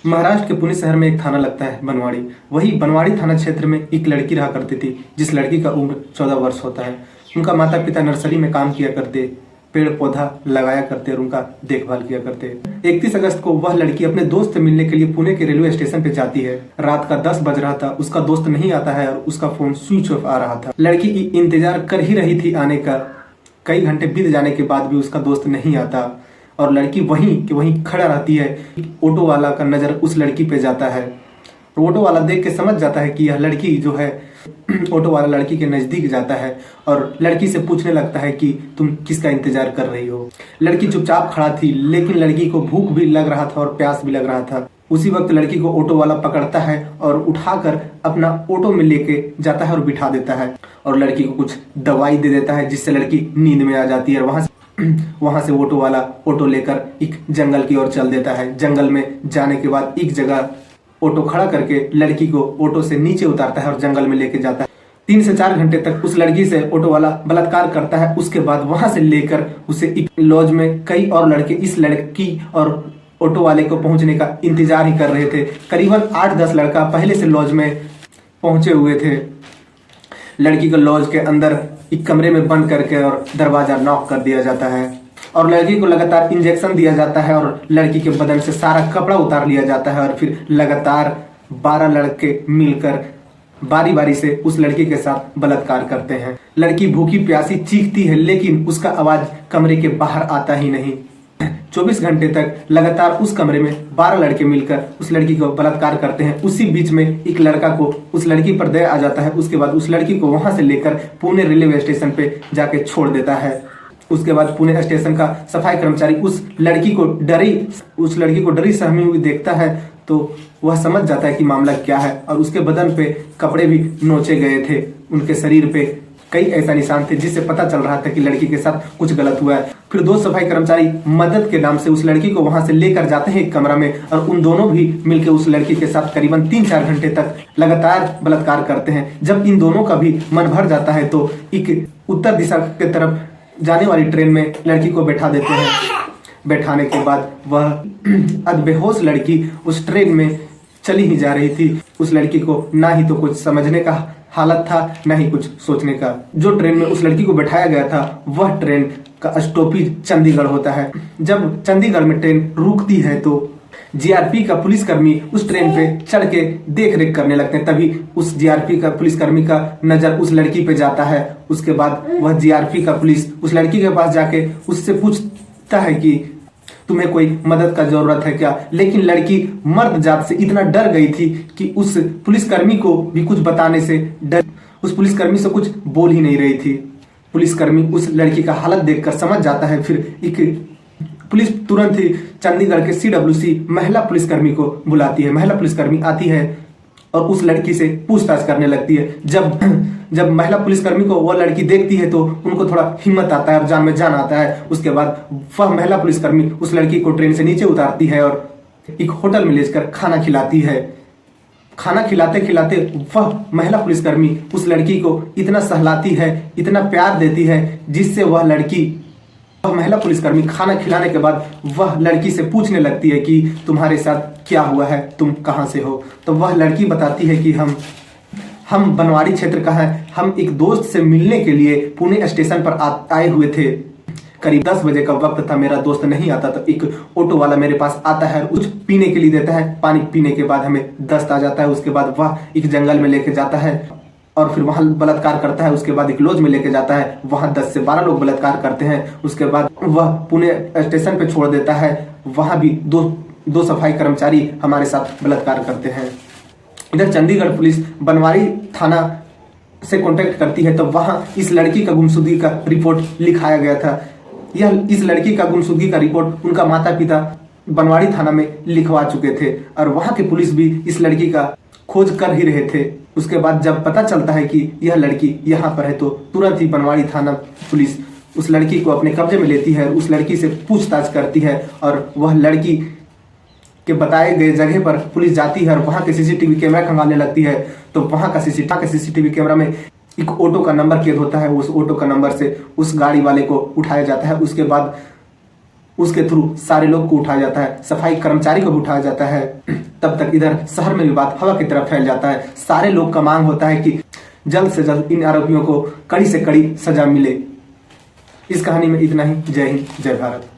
महाराष्ट्र के पुणे शहर में एक थाना लगता है बनवाड़ी। वही बनवाड़ी थाना क्षेत्र में एक लड़की रहा करती थी, जिस लड़की का उम्र 14 वर्ष होता है। उनका माता पिता नर्सरी में काम किया करते, पेड़ पौधा लगाया करते और उनका देखभाल किया करते। 31 अगस्त को वह लड़की अपने दोस्त से मिलने के लिए पुणे के रेलवे स्टेशन पे जाती है। रात का 10 बज रहा था, उसका दोस्त नहीं आता है और उसका फोन स्विच ऑफ आ रहा था। लड़की इंतजार कर ही रही थी आने का। कई घंटे बीत जाने के बाद भी उसका दोस्त नहीं आता और लड़की वहीं खड़ा रहती है। ऑटो वाला का नजर उस लड़की पे जाता है। ऑटो वाला देख के समझ जाता है कि यह लड़की जो है, ऑटो वाला लड़की के नजदीक जाता है और लड़की से पूछने लगता है कि तुम किसका इंतजार कर रही हो। लड़की चुपचाप खड़ा थी, लेकिन लड़की को भूख भी लग रहा था और प्यास भी लग रहा था। उसी वक्त लड़की को ऑटो वाला पकड़ता है और उठाकर अपना ऑटो में लेके जाता है और बिठा देता है और लड़की को कुछ दवाई दे देता है, जिससे लड़की नींद में आ जाती है। और वहां से ऑटो वाला ऑटो लेकर एक जंगल की ओर चल देता है। जंगल में जाने के बाद एक जगह ऑटो खड़ा करके लड़की को ऑटो से नीचे उतारता है और जंगल में लेके जाता है। 3 से 4 घंटे तक उस लड़की से ऑटो वाला बलात्कार करता है। उसके बाद वहां से लेकर उसे एक लॉज में कई और लड़के इस लड़की और ऑटो वाले को पहुंचने का इंतजार ही कर रहे थे। करीबन 8-10 लड़का पहले से लॉज में पहुंचे हुए थे। लड़की को लॉज के अंदर एक कमरे में बंद करके और दरवाजा नॉक कर दिया जाता है और लड़की को लगातार इंजेक्शन दिया जाता है और लड़की के बदन से सारा कपड़ा उतार लिया जाता है और फिर लगातार 12 लड़के मिलकर बारी बारी से उस लड़की के साथ बलात्कार करते हैं। लड़की भूखी प्यासी चीखती है, लेकिन उसका आवाज कमरे के बाहर आता ही नहीं। 24 घंटे तक लगातार उस कमरे में 12 लड़के मिलकर उस लड़की को बलात्कार करते हैं। उसी बीच में एक लड़का को उस लड़की पर दया आ जाता है। उसके बाद उस लड़की को वहां से लेकर पुणे रेलवे स्टेशन पे जाके छोड़ देता है। उसके बाद पुणे स्टेशन का सफाई कर्मचारी उस लड़की को डरी सहमी हुई देखता है तो वह समझ जाता है कि मामला क्या है और उसके बदन पे कपड़े भी नोचे गए थे। उनके शरीर पे कई ऐसा निशान थे जिससे पता चल रहा था कि लड़की के साथ कुछ गलत हुआ है। फिर 2 सफाई कर्मचारी मदद के नाम से उस लड़की को वहां से लेकर जाते हैं एक कमरा में और उन दोनों भी मिलकर उस लड़की के साथ करीबन 3-4 घंटे तक लगातार बलात्कार करते हैं। जब इन दोनों का भी मन भर जाता है तो एक उत्तर दिशा की तरफ जाने वाली ट्रेन में लड़की को बैठा देते हैं। बैठाने के बाद वह अधबेहोश लड़की उस ट्रेन में चली ही जा रही थी। उस लड़की को ना ही तो कुछ समझने का हालत था, ना ही कुछ सोचने का। जो ट्रेन में उस लड़की को बैठाया गया था वह ट्रेन का स्टॉपेज चंडीगढ़ होता है। जब चंडीगढ़ में ट्रेन रुकती है तो जीआरपी का पुलिसकर्मी उस ट्रेन पे चढ़ के देख रेख करने लगते हैं। तभी उस जीआरपी का पुलिसकर्मी का नजर उस लड़की पे जाता है। उसके बाद वह जीआरपी का पुलिस उस लड़की के पास जाके उससे पूछता है कि तुम्हें कोई मदद का जरूरत है क्या। लेकिन लड़की मर्द जात से इतना डर गई थी कि उस पुलिसकर्मी को भी कुछ बताने से उस पुलिसकर्मी से कुछ बोल ही नहीं रही थी। पुलिसकर्मी उस लड़की का हालत देखकर समझ जाता है। फिर एक पुलिस तुरंत ही चंडीगढ़ के CWC महिला पुलिसकर्मी को बुलाती है। महिला पुलिसकर्मी आती है और उस लड़की से पूछताछ करने लगती है। जब महिला पुलिसकर्मी को वह लड़की देखती है तो उनको थोड़ा हिम्मत आता है और जान में जान आता है। उसके बाद वह महिला पुलिसकर्मी उस लड़की को ट्रेन से नीचे उतारती है और एक होटल में ले जाकर खाना खिलाती है। खाना खिलाते खिलाते वह महिला पुलिसकर्मी उस लड़की को इतना सहलाती है, इतना प्यार देती है, जिससे वह महिला पुलिसकर्मी खाना खिलाने के बाद वह लड़की से पूछने लगती है कि तुम्हारे साथ क्या हुआ है, तुम कहां से हो। तो वह लड़की बताती है कि हम बनवाड़ी क्षेत्र का है। हम एक दोस्त से मिलने के लिए पुणे स्टेशन पर आए हुए थे। करीब 10 बजे का वक्त था, मेरा दोस्त नहीं आता तो एक ऑटो वाला मेरे पास आता है, कुछ पीने के लिए देता है। पानी पीने के बाद हमें दस्त आ जाता है। उसके बाद वह एक जंगल में लेके जाता है और फिर वहां बलात्कार करता है। उसके बाद एक लॉज में लेके जाता है, वहां 10 से 12 लोग बलात्कार करते हैं। उसके बाद वह पुणे स्टेशन पे छोड़ देता है। वहां भी दो सफाई कर्मचारी हमारे साथ बलात्कार करते हैं। इधर चंडीगढ़ पुलिस बनवाड़ी थाना से कांटेक्ट करती है तो वहां इस लड़की का गुमशुदगी का रिपोर्ट लिखाया गया था। इस लड़की का गुमशुदगी का रिपोर्ट उनका माता पिता बनवाड़ी थाना में लिखवा चुके थे और वहां की पुलिस भी इस लड़की का खोज कर ही रहे थे। उसके बाद जब पता चलता है कि यह लड़की यहाँ पर है तो तुरंत ही बनवाड़ी थाना पुलिस उस लड़की को अपने कब्जे में लेती है और उस लड़की से पूछताछ करती है और वह लड़की के बताए गए जगह पर पुलिस जाती है और वहां के CCTV कैमरा खंगालने लगती है। तो वहां का CCTV कैमरा में एक ऑटो का नंबर कैद होता है। उस ऑटो का नंबर से उस गाड़ी वाले को उठाया जाता है। उसके बाद उसके थ्रू सारे लोग को उठाया जाता है, सफाई कर्मचारी को भी उठाया जाता है। तब तक इधर शहर में भी बात हवा की तरफ फैल जाता है। सारे लोग का मांग होता है कि जल्द से जल्द इन आरोपियों को कड़ी से कड़ी सजा मिले। इस कहानी में इतना ही। जय हिंद, जय भारत।